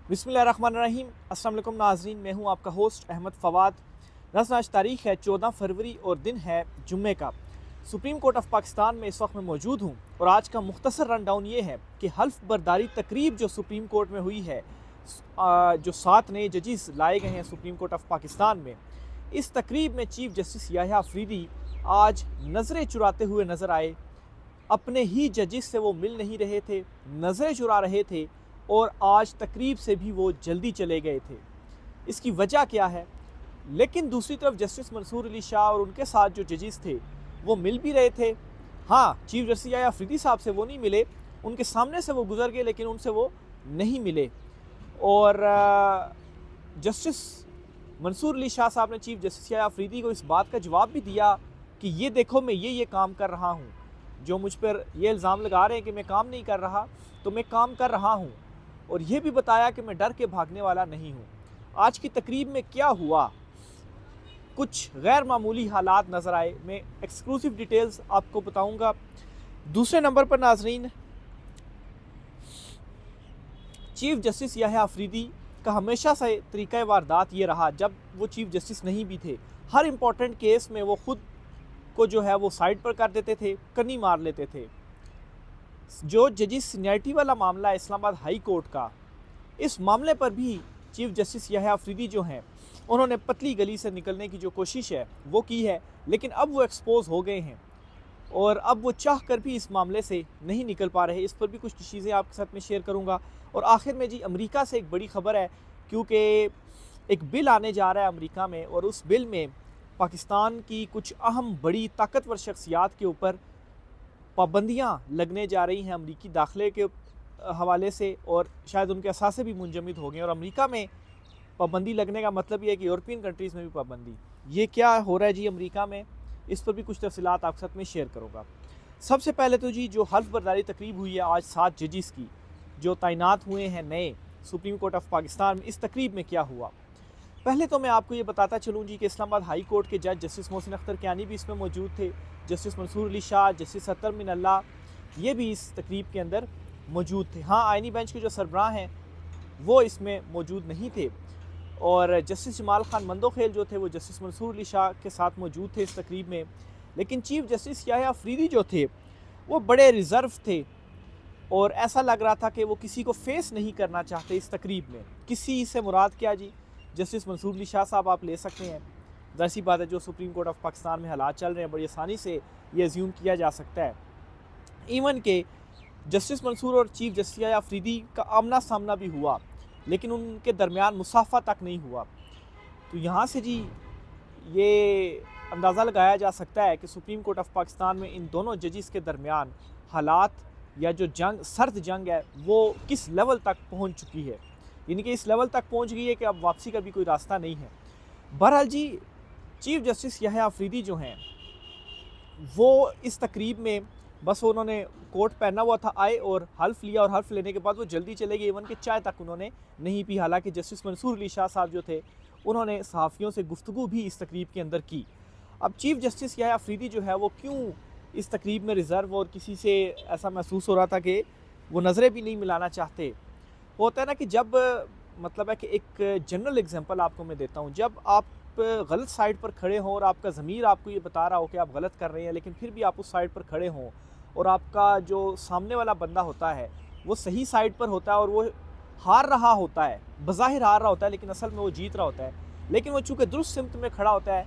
बिस्मिल्लाहिर्रहमानिर्रहीम। अस्सलाम वालेकुम नाज़रीन, मैं हूं आपका होस्ट अहमद फ़वाद। नाज़रीन, आज तारीख़ है 14 फरवरी और दिन है जुम्मे का। सुप्रीम कोर्ट ऑफ पाकिस्तान में इस वक्त मैं मौजूद हूं और आज का मुख्तसर रन डाउन ये है कि हल्फ बर्दारी तकरीब जो सुप्रीम कोर्ट में हुई है, जो 7 नए जजेस लाए गए हैं सुप्रीम कोर्ट ऑफ पाकिस्तान में, इस तकरीब में चीफ जस्टिस याह्या अफरीदी आज नज़रें चुराते हुए नज़र आए। अपने ही जजेस से वो मिल नहीं रहे थे, नज़रें चुरा रहे थे और आज तकरीब से भी वो जल्दी चले गए थे। इसकी वजह क्या है? लेकिन दूसरी तरफ जस्टिस मंसूर अली शाह और उनके साथ जो जजेस थे वो मिल भी रहे थे। हाँ, चीफ जस्टिस याह्या अफरीदी साहब से वो नहीं मिले, उनके सामने से वो गुजर गए, लेकिन उनसे वो नहीं मिले। और जस्टिस मंसूर अली शाह साहब ने चीफ जस्टिस याह्या अफरीदी को इस बात का जवाब भी दिया कि ये देखो, मैं ये काम कर रहा हूँ। जो मुझ पर ये इल्ज़ाम लगा रहे हैं कि मैं काम नहीं कर रहा, तो मैं काम कर रहा हूँ। और ये भी बताया कि मैं डर के भागने वाला नहीं हूँ। आज की तकरीब में क्या हुआ? कुछ गैर मामूली हालात नज़र आए। मैं एक्सक्लूसिव डिटेल्स आपको बताऊंगा। दूसरे नंबर पर नाजरीन, चीफ जस्टिस याह्या अफरीदी का हमेशा से तरीक़ा वारदात ये रहा, जब वो चीफ जस्टिस नहीं भी थे, हर इम्पोर्टेंट केस में वो खुद को जो है वो साइड पर कर देते थे, कन्नी मार लेते थे। जो जजिस सीनियरिटी वाला मामला है इस्लामाबाद हाई कोर्ट का, इस मामले पर भी चीफ जस्टिस याह्या अफरीदी जो हैं, उन्होंने पतली गली से निकलने की जो कोशिश है वो की है, लेकिन अब वो एक्सपोज हो गए हैं और अब वो चाह कर भी इस मामले से नहीं निकल पा रहे। इस पर भी कुछ चीज़ें आपके साथ में शेयर करूँगा। और आखिर में जी, अमेरिका से एक बड़ी खबर है, क्योंकि एक बिल आने जा रहा है अमेरिका में और उस बिल में पाकिस्तान की कुछ अहम बड़ी ताकतवर शख्सियात के ऊपर पाबंदियाँ लगने जा रही हैं अमरीकी दाखिले के हवाले से, और शायद उनके असासे भी मुंजमद हो गए। और अमेरिका में पाबंदी लगने का मतलब ये है कि यूरोपियन कंट्रीज़ में भी पाबंदी। ये क्या हो रहा है जी अमेरिका में? इस पर भी कुछ तफसीलात आपके साथ में शेयर करूँगा। सबसे पहले तो जी, जो हल्फ बर्दारी तकरीब हुई है आज 7 जजेस की, जो तैनात हुए हैं नए सुप्रीम कोर्ट ऑफ पाकिस्तान में, इस तकरीब में क्या हुआ? पहले तो मैं आपको ये बताता चलूँ जी कि इस्लामाबाद हाई कोर्ट के जज जस्टिस मोहसिन अख्तर कियानी भी इसमें मौजूद थे। जस्टिस मंसूर अली शाह, जस्टिस अतर मिन अल्लाह, ये भी इस तकरीब के अंदर मौजूद थे। हाँ, आइनी बेंच के जो सरबराह हैं वो इसमें मौजूद नहीं थे। और जस्टिस जमाल खान मंदोखेल जो थे वो जस्टिस मंसूर अली शाह के साथ मौजूद थे इस तकरीब में। लेकिन चीफ जस्टिस याह्या अफरीदी जो थे वो बड़े रिज़र्व थे और ऐसा लग रहा था कि वो किसी को फेस नहीं करना चाहते इस तकरीब में। किसी से मुराद क्या जी? जस्टिस मंसूर अली शाह साहब आप ले सकते हैं। ज़ाहिर सी बात है, जो सुप्रीम कोर्ट ऑफ पाकिस्तान में हालात चल रहे हैं, बड़ी आसानी से ये अज्यूम किया जा सकता है। इवन के जस्टिस मंसूर और चीफ जस्टिस याह्या अफरीदी का आमना सामना भी हुआ, लेकिन उनके दरमियान मुसाफा तक नहीं हुआ। तो यहाँ से जी ये अंदाज़ा लगाया जा सकता है कि सुप्रीम कोर्ट ऑफ पाकिस्तान में इन दोनों जजेस के दरमियान हालात या जो जंग, सर्द जंग है, वो किस लेवल तक पहुँच चुकी है। यानी कि इस लेवल तक पहुँच गई है कि अब वापसी का भी कोई रास्ता नहीं है। बहरहाल जी, चीफ जस्टिस याह्या अफरीदी जो हैं वो इस तकरीब में बस उन्होंने कोट पहना हुआ था, आए और हल्फ लिया और हल्फ लेने के बाद वो जल्दी चले गए। इवन कि चाय तक उन्होंने नहीं पी। हालांकि जस्टिस मंसूर अली शाह साहब जो थे उन्होंने सहाफ़ियों से गुफ्तगू भी इस तकरीब के अंदर की। अब चीफ जस्टिस याह्या अफरीदी जो है वो क्यों इस तकरीब में रिज़र्व और किसी से ऐसा महसूस हो रहा था कि वो नज़रें भी नहीं मिलाना चाहते? होता है ना कि जब, मतलब है कि एक जनरल एग्जांपल आपको मैं देता हूँ, जब आप गलत साइड पर खड़े हों और आपका ज़मीर आपको ये बता रहा हो कि आप गलत कर रहे हैं, लेकिन फिर भी आप उस साइड पर खड़े हों और आपका जो सामने वाला बंदा होता है वो सही साइड पर होता है और वो हार रहा होता है, बज़ाहिर हार रहा होता है, लेकिन असल में वो जीत रहा होता है। लेकिन वो चूँकि दुरुस्त सिमत में खड़ा होता है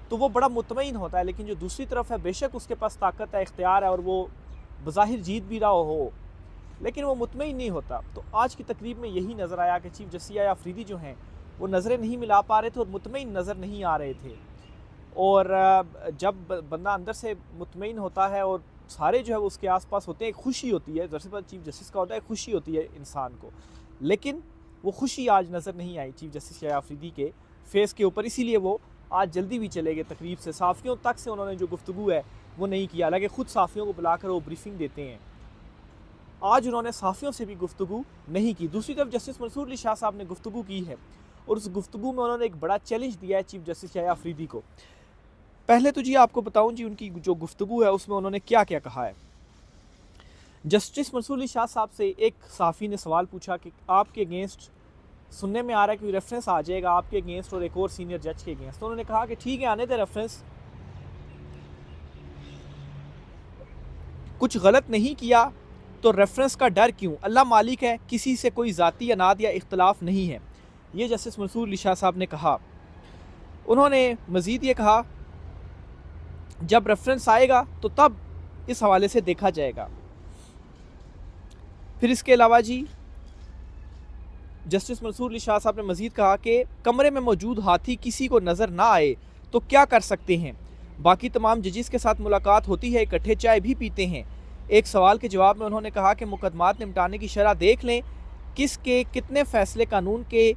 तो वो बड़ा मुतमईन होता है। लेकिन जो दूसरी तरफ है, बेशक उसके पास ताकत है, इख्तियार है और वो बज़ाहिर जीत भी रहा हो, लेकिन वो मुतमईन नहीं होता। तो आज की तकरीब में यही नज़र आया कि चीफ जस्टिस याह्या अफरीदी जो हैं वो नज़रें नहीं मिला पा रहे थे और मुतमईन नज़र नहीं आ रहे थे। और जब बंदा अंदर से मुतमईन होता है और सारे जो है वो उसके आसपास होते हैं, एक खुशी होती है। दरअसल चीफ जस्टिस का होता है, खुशी होती है इंसान को, लेकिन वो खुशी आज नज़र नहीं I chief justice Yahya Afridi के फेस के ऊपर। इसीलिए वो आज जल्दी भी चले गए तकरीब से। साफ़ियों तक से उन्होंने जो गुफ्तगू है वो नहीं किया, हालांकि ख़ुद साफ़ियों को बुलाकर वो ब्रीफिंग देते हैं। आज उन्होंने साफ़ियों से भी गुफ्तगू नहीं की। दूसरी तरफ जस्टिस मंसूर अली शाह साहब ने गुफ्तगू की है और उस गुफ्तगू में उन्होंने एक बड़ा चैलेंज दिया है चीफ जस्टिस याह्या अफरीदी को। पहले तो जी आपको बताऊं जी, उनकी जो गुफ्तगू है उसमें उन्होंने क्या क्या कहा है। जस्टिस मंसूर अली शाह साहब से एक सहाफ़ी ने सवाल पूछा कि आपके अगेंस्ट सुनने में आ रहा है कि रेफरेंस आ जाएगा आपके अगेंस्ट और एक और सीनियर जज के अगेंस्ट। तो उन्होंने कहा कि ठीक है, आने दे रेफरेंस, कुछ गलत नहीं किया तो रेफरेंस का डर क्यों, अल्लाह मालिक है, किसी से कोई ज़ाती अनाद या इख्तलाफ नहीं है। ये जस्टिस मंसूर अली शाह साहब ने कहा। उन्होंने मज़ीद ये कहा जब रेफरेंस आएगा तो तब इस हवाले से देखा जाएगा। फिर इसके अलावा जी जस्टिस मंसूर अली शाह साहब ने मज़ीद कहा कि कमरे में मौजूद हाथी किसी को नज़र ना आए तो क्या कर सकते हैं, बाकी तमाम जजिस के साथ मुलाकात होती है, इकट्ठे चाय भी पीते हैं। एक सवाल के जवाब में उन्होंने कहा कि मुकदमात निपटाने की शरह देख लें, किसके कितने फ़ैसले कानून के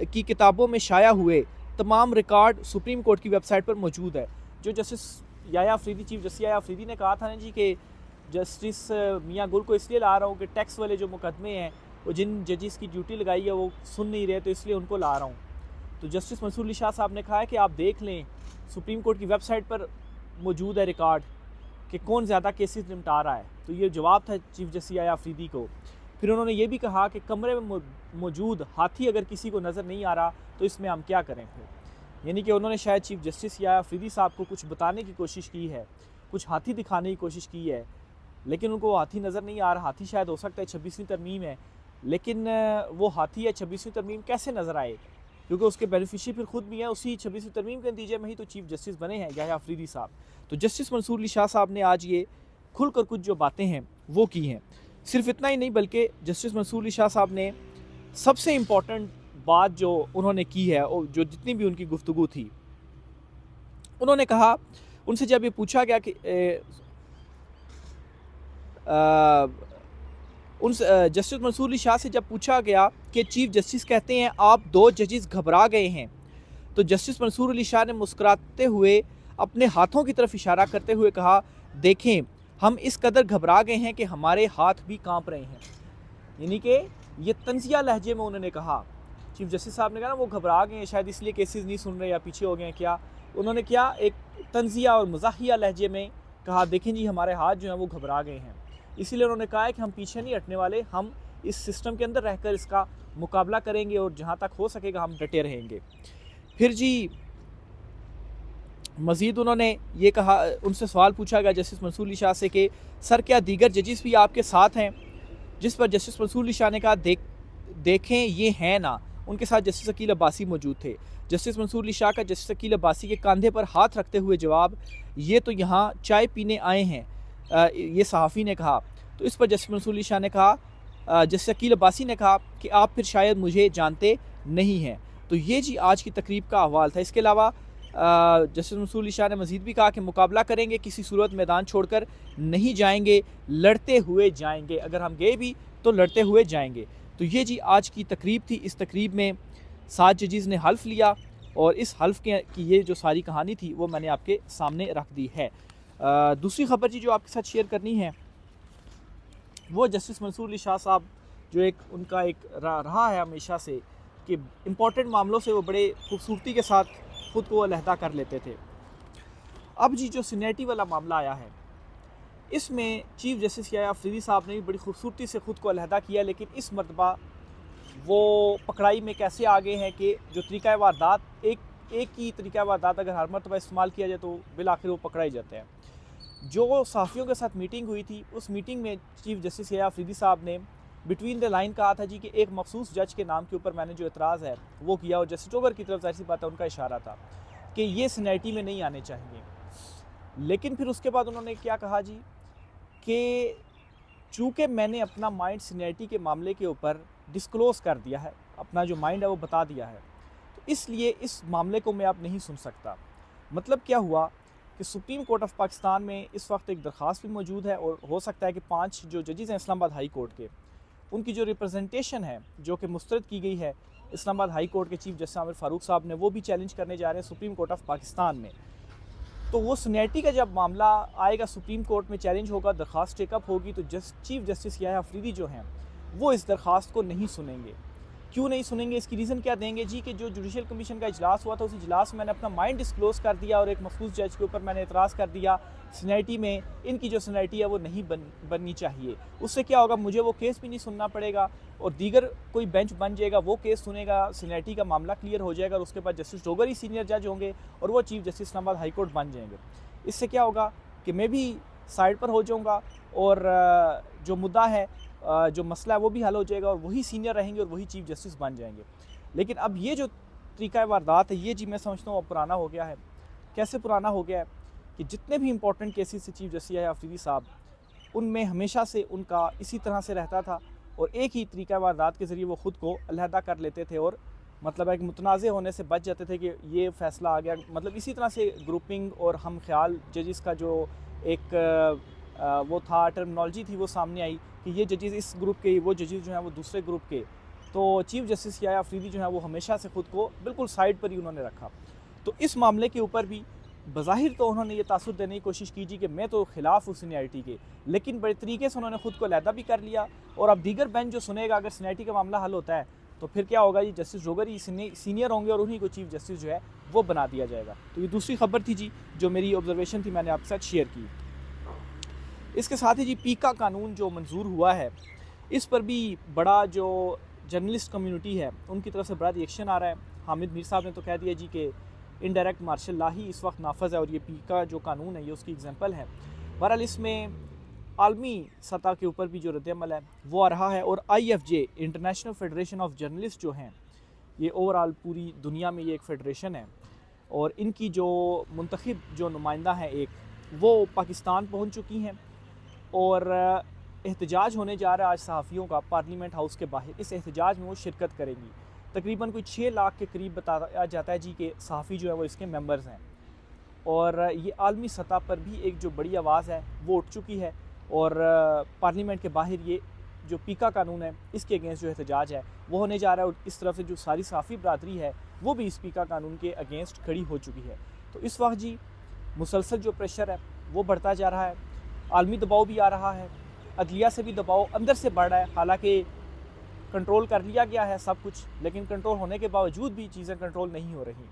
की किताबों में शाया हुए, तमाम रिकॉर्ड सुप्रीम कोर्ट की वेबसाइट पर मौजूद है। जो justice Yahya Afridi, chief justice Yahya Afridi ने कहा था ना जी कि जस्टिस मियां गुल को इसलिए ला रहा हूँ कि टैक्स वाले जो मुकदमे हैं वो जिन जजिस की ड्यूटी लगाई है वो सुन नहीं रहे, तो इसलिए उनको ला रहा हूँ। तो जस्टिस मंसूर अली शाह साहब ने कहा है कि आप देख लें, सुप्रीम कोर्ट की वेबसाइट पर मौजूद है रिकॉर्ड कि कौन ज़्यादा केसेस निपटा रहा है। तो ये जवाब था चीफ जस्टिस याया अफरीदी को। फिर उन्होंने ये भी कहा कि कमरे में मौजूद हाथी अगर किसी को नज़र नहीं आ रहा तो इसमें हम क्या करें फिर। यानी कि उन्होंने शायद चीफ जस्टिस याया अफरीदी साहब को कुछ बताने की कोशिश की है, कुछ हाथी दिखाने की कोशिश की है, लेकिन उनको हाथी नज़र नहीं आ रहा। हाथी शायद हो सकता है 26वीं तरमीम है, लेकिन वो हाथी या 26वीं तरमीम कैसे नज़र आए, क्योंकि उसके बेनिफिशियरी फिर खुद भी हैं, उसी 26वीं तरमीम के नतीजे में ही तो चीफ जस्टिस बने हैं याया अफरीदी साहब। तो जस्टिस मंसूर अली शाह साहब ने आज ये खुलकर कुछ जो बातें हैं वो की हैं। सिर्फ इतना ही नहीं बल्कि जस्टिस मंसूर अली शाह साहब ने सबसे इम्पॉर्टेंट बात जो उन्होंने की है, जो जितनी भी उनकी गुफ्तगू थी, उन्होंने कहा, उनसे जब ये पूछा गया कि जस्टिस मंसूर अली शाह से जब पूछा गया कि चीफ जस्टिस कहते हैं आप दो जजिस घबरा गए हैं, तो जस्टिस मंसूर अली शाह ने मुस्कुराते हुए अपने हाथों की तरफ इशारा करते हुए कहा, देखें हम इस कदर घबरा गए हैं कि हमारे हाथ भी कांप रहे हैं। यानी कि ये तंजिया लहजे में उन्होंने कहा। चीफ जस्टिस साहब ने कहा ना वो घबरा गए हैं, शायद इसलिए केसेस नहीं सुन रहे या पीछे हो गए हैं क्या। उन्होंने क्या एक तंजिया और मज़ाहिया लहजे में कहा, देखें जी हमारे हाथ जो हैं वो घबरा गए हैं। इसीलिए उन्होंने कहा है कि हम पीछे नहीं हटने वाले, हम इस सिस्टम के अंदर रहकर इसका मुकाबला करेंगे और जहाँ तक हो सकेगा हम डटे रहेंगे। फिर जी मज़ीद उन्होंने ये कहा, उनसे सवाल पूछा गया जस्टिस मंसूर अली शाह से कि सर क्या दीगर जजिस भी आपके साथ हैं, जिस पर जस्टिस मंसूर अली शाह ने कहा देखें ये हैं ना। उनके साथ जस्टिस अकील अब्बासी मौजूद थे। जस्टिस मंसूर अली शाह का जस्टिस अकील अब्बासी के कंधे पर हाथ रखते हुए जवाब, ये तो यहाँ चाय पीने आए हैं, ये सहाफ़ी ने कहा। तो इस पर जस्टिस मंसूर अली शाह ने कहा, जस्टिस अकील अब्बासी ने कहा कि आप फिर शायद मुझे जानते नहीं हैं। तो ये जी आज की तकरीब का अहवाल था। इसके अलावा जस्टिस मंसूर अली शाह ने मज़ीद भी कहा कि मुकाबला करेंगे, किसी सूरत मैदान छोड़कर नहीं जाएंगे, लड़ते हुए जाएंगे, अगर हम गए भी तो लड़ते हुए जाएंगे। तो ये जी आज की तकरीब थी। इस तकरीब में 7 जजीज़ ने हल्फ़ लिया और इस हल्फ़ की ये जो सारी कहानी थी वो मैंने आपके सामने रख दी है। दूसरी ख़बर जी जो आपके साथ शेयर करनी है वो जस्टिस मंसूर अली शाह साहब जो एक उनका एक रहा है हमेशा से कि इम्पॉर्टेंट मामलों से वो बड़े खूबसूरती के साथ ख़ुद को अलहदा कर लेते थे। अब जी जो सीनियरिटी वाला मामला आया है इसमें चीफ जस्टिस याया अफरीदी साहब ने भी बड़ी खूबसूरती से ख़ुद को अलहदा किया, लेकिन इस मरतबा वो पकड़ाई में कैसे आगे हैं कि जो तरीक़ा वारदात एक ही तरीक़ा वारदात अगर हर मरतबा इस्तेमाल किया जाए तो बिल आखिर वो पकड़ाई जाते हैं। जो सहाफ़ियों के साथ मीटिंग हुई थी उस मीटिंग में चीफ जस्टिस याया अफरीदी साहब ने बिटवीन द लाइन कहा था जी कि एक मखसूस जज के नाम के ऊपर मैंने जो एतराज़ है वो किया, और जस्टिस टोगर की तरफ जाहिर सी बात है उनका इशारा था कि ये सीनियरिटी में नहीं आने चाहिए। लेकिन फिर उसके बाद उन्होंने क्या कहा जी कि चूँकि मैंने अपना माइंड सीनियरिटी के मामले के ऊपर डिस्क्लोज़ कर दिया है, अपना जो माइंड है वो बता दिया है, तो इसलिए इस मामले को मैं अब नहीं सुन सकता। मतलब क्या हुआ कि सुप्रीम कोर्ट ऑफ पाकिस्तान में इस वक्त एक दरख्वास्त भी मौजूद है और हो सकता है कि 5 जो जजेज़ हैं इस्लामाबाद हाई कोर्ट के, उनकी जो रिप्रेजेंटेशन है जो कि मुस्तरद की गई है इस्लामाबाद हाई कोर्ट के चीफ जस्टिस आमिर फ़ारूक साहब ने, वो भी चैलेंज करने जा रहे हैं सुप्रीम कोर्ट ऑफ पाकिस्तान में। तो वो सीनियरिटी का जब मामला आएगा सुप्रीम कोर्ट में चैलेंज होगा, दरख्वास्त टेकअप होगी, तो चीफ जस्टिस याया अफरीदी जो हैं वो इस दरख्वास्त को नहीं सुनेंगे। क्यों नहीं सुनेंगे, इसकी रीज़न क्या देंगे जी कि जो जुडिशल कमीशन का इजलास हुआ था उस इजलास में मैंने अपना माइंड डिस्क्लोज़ कर दिया और एक मखसूस जज के ऊपर मैंने एतराज़ कर दिया, सीनियरिटी में इनकी जो सीनियरिटी है वो नहीं बननी चाहिए। उससे क्या होगा, मुझे वो केस भी नहीं सुनना पड़ेगा और दीगर कोई बेंच बन जाएगा, वो केस सुनेगा, सीनियरिटी का मामला क्लियर हो जाएगा और उसके बाद जस्टिस डोगर ही सीनियर जज होंगे और वो chief justice Islamabad high court बन जाएंगे। इससे क्या होगा कि मैं भी साइड पर हो जाऊँगा और जो मुद्दा है, जो मसला है वो भी हल हो जाएगा और वही सीनियर रहेंगे और वही चीफ जस्टिस बन जाएंगे। लेकिन अब ये जो तरीका वारदात है ये जी मैं समझता हूँ अब पुराना हो गया है। कैसे पुराना हो गया है कि जितने भी इंपॉर्टेंट केसेस से चीफ जस्टिस अफरीदी साहब, उनमें हमेशा से उनका इसी तरह से रहता था और एक ही तरीका वारदात के ज़रिए वो ख़ुद को अलहदा कर लेते थे और मतलब एक मुतनाज़ होने से बच जाते थे कि ये फ़ैसला आ गया। मतलब इसी तरह से ग्रुपिंग और हम ख्याल जजिस का जो एक वो था, टर्मिनोलॉजी थी, वो सामने आई कि ये जजेस इस ग्रुप के, वो जजेस जो हैं वो दूसरे ग्रुप के। तो चीफ जस्टिस या अफरीदी जो है वो हमेशा से ख़ुद को बिल्कुल साइड पर ही उन्होंने रखा। तो इस मामले के ऊपर भी बज़ाहिर तो उन्होंने ये तासुर देने की कोशिश की जी कि मैं तो ख़िलाफ़ हूँ सीनियरिटी के, लेकिन बड़े तरीके से उन्होंने ख़ुद को अलहदा भी कर लिया। और अब दीगर बेंच जो सुनेगा, अगर सीनियरिटी का मामला हल होता है तो फिर क्या होगा जी, जस्टिस डोगर ही सीनियर होंगे और उन्हीं को चीफ जस्टिस जो है वो बना दिया जाएगा। तो ये दूसरी खबर थी जी जो मेरी ऑब्जर्वेशन थी, मैंने आपके साथ शेयर की। इसके साथ ही जी पीका कानून जो मंजूर हुआ है, इस पर भी बड़ा जो जर्नलिस्ट कम्युनिटी है उनकी तरफ से बड़ा रिएक्शन आ रहा है। हामिद मीर साहब ने तो कह दिया जी कि इनडायरेक्ट मार्शल लॉ ही इस वक्त नाफज है और ये पीका जो कानून है ये उसकी एग्जांपल है। बहरहाल इसमें आलमी सतह के ऊपर भी जो रद्दअमल है वो आ रहा है और IFJ international federation of journalist जो हैं, ये ओवरऑल पूरी दुनिया में ये एक फ़ेडरेशन है और इनकी जो मुंतखब जो नुमाइंदा हैं एक, वो पाकिस्तान पहुँच चुकी हैं और एहतजाज होने जा रहा है आज सहाफ़ियों का पार्लियामेंट हाउस के बाहर। इस एहतजाज में वो शिरकत करेंगी। तकरीबन कोई 6 लाख के करीब बताया जाता है जी कि सहाफ़ी जो है वो इसके मेंबर्स हैं और ये आलमी सतह पर भी एक जो बड़ी आवाज़ है वो उठ चुकी है और पार्लियामेंट के बाहर ये जो पीका कानून है इसके अगेंस्ट जो एहतजाज है वो होने जा रहा है और इस तरफ से जो सारी सहाफ़ी बरादरी है वो भी इस पीका कानून के अगेंस्ट खड़ी हो चुकी है। तो इस वक्त जी मुसलसल जो प्रेशर है वो बढ़ता जा रहा है, आलमी दबाव भी आ रहा है, अदलिया से भी दबाव अंदर से बढ़ रहा है। हालांकि कंट्रोल कर लिया गया है सब कुछ, लेकिन कंट्रोल होने के बावजूद भी चीज़ें कंट्रोल नहीं हो रही।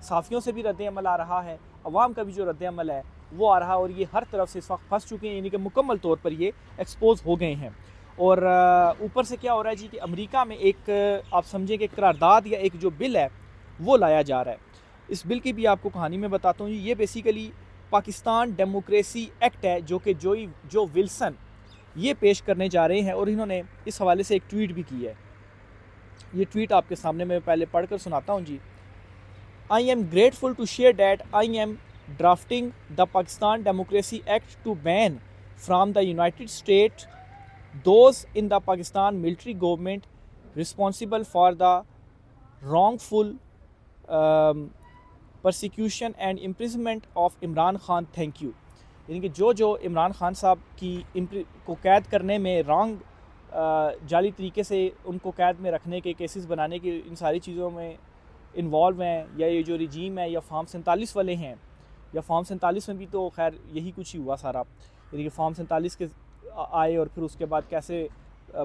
सहाफ़ियों से भी रद्द-ए-अमल आ रहा है, अवाम का भी जो रद्द-ए-अमल है वो आ रहा है और ये हर तरफ से इस वक्त फंस चुके हैं, यानी कि मुकम्मल तौर पर ये एक्सपोज हो गए हैं। और ऊपर से क्या हो रहा है जी कि अमेरिका में एक आप समझें कि करारदाद या एक जो बिल है वो लाया जा रहा है। इस बिल की भी आपको कहानी में बताता हूँ जी। ये बेसिकली पाकिस्तान डेमोक्रेसी एक्ट है जो कि जो विल्सन ये पेश करने जा रहे हैं और इन्होंने इस हवाले से एक ट्वीट भी की है। ये ट्वीट आपके सामने मैं पहले पढ़कर सुनाता हूँ जी। I am grateful to share that I am drafting the Pakistan democracy act to ban from the United State those in the Pakistan military government responsible for the wrongful persecution and imprisonment of Imran Khan, thank you. यानी कि जो इमरान खान साहब की को कैद करने में जाली तरीके से उनको कैद में रखने के, केसेस बनाने के, इन सारी चीज़ों में इन्वॉल्व हैं, या ये जो रिजीम है या फॉर्म 47 वाले हैं, या फॉर्म 47 में भी तो खैर यही कुछ ही हुआ सारा। यानी कि फॉर्म 47 के आए और फिर उसके बाद कैसे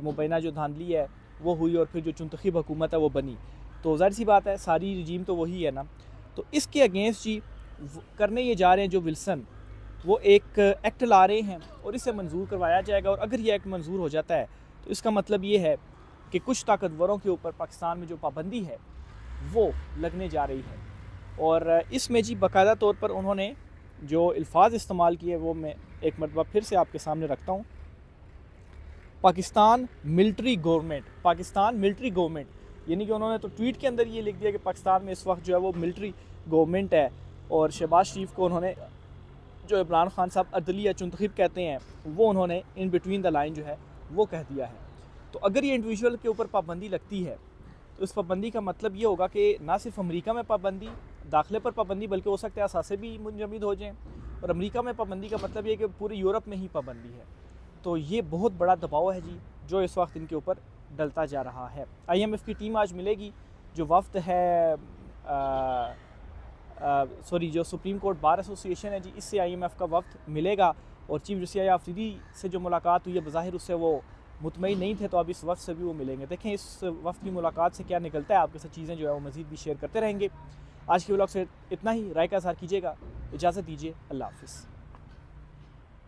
मुबैना जो धांधली है वो हुई और फिर जो चुंतखब हुकूमत है वो बनी। तो ज़ाहिर सी बात है सारी रिजीम तो वही है ना। तो इसके अगेंस्ट जी करने ये जा रहे हैं जो विल्सन, वो एक एक्ट ला रहे हैं और इसे मंजूर करवाया जाएगा। और अगर ये एक्ट मंजूर हो जाता है तो इसका मतलब ये है कि कुछ ताकतवरों के ऊपर पाकिस्तान में जो पाबंदी है वो लगने जा रही है। और इसमें जी बाकायदा तौर पर उन्होंने जो अल्फाज इस्तेमाल किए वो मैं एक मरतबा फिर से आपके सामने रखता हूँ। Pakistan military government, Pakistan military government, यानी कि उन्होंने तो ट्वीट के अंदर ये लिख दिया कि पाकिस्तान में इस वक्त जो है वो मिलिट्री गवर्नमेंट है। और शहबाज शरीफ को उन्होंने जो इमरान खान साहब अदली या चुंतखब कहते हैं वो उन्होंने इन बिटवीन द लाइन जो है वो कह दिया है। तो अगर ये इंडिविजुअल के ऊपर पाबंदी लगती है तो इस पाबंदी का मतलब ये होगा कि ना सिर्फ अमेरिका में पाबंदी, दाखिले पर पाबंदी, बल्कि हो सकता है असासे भी मुंजमद हो जाएँ। और अमेरिका में पाबंदी का मतलब ये है कि पूरे यूरोप में ही पाबंदी है। तो ये बहुत बड़ा दबाव है जी जो इस वक्त इनके ऊपर डलता जा रहा है। IMF की टीम आज मिलेगी, जो वफ्द है जो सुप्रीम कोर्ट बार एसोसिएशन है जी, इससे IMF का वफ्द मिलेगा और चीफ जस्टिस अफरीदी से जो मुलाकात हुई है बज़ाहिर उससे वो मुतमईन नहीं थे तो अब इस वक्त से भी वो मिलेंगे। देखें इस वक्त की मुलाकात से क्या निकलता है, आपके साथ चीज़ें जो है वो मज़ीद भी शेयर करते रहेंगे। आज के व्लॉग से इतना ही, राय का इज़हार कीजिएगा। इजाज़त दीजिए, अल्लाह हाफ़िज़।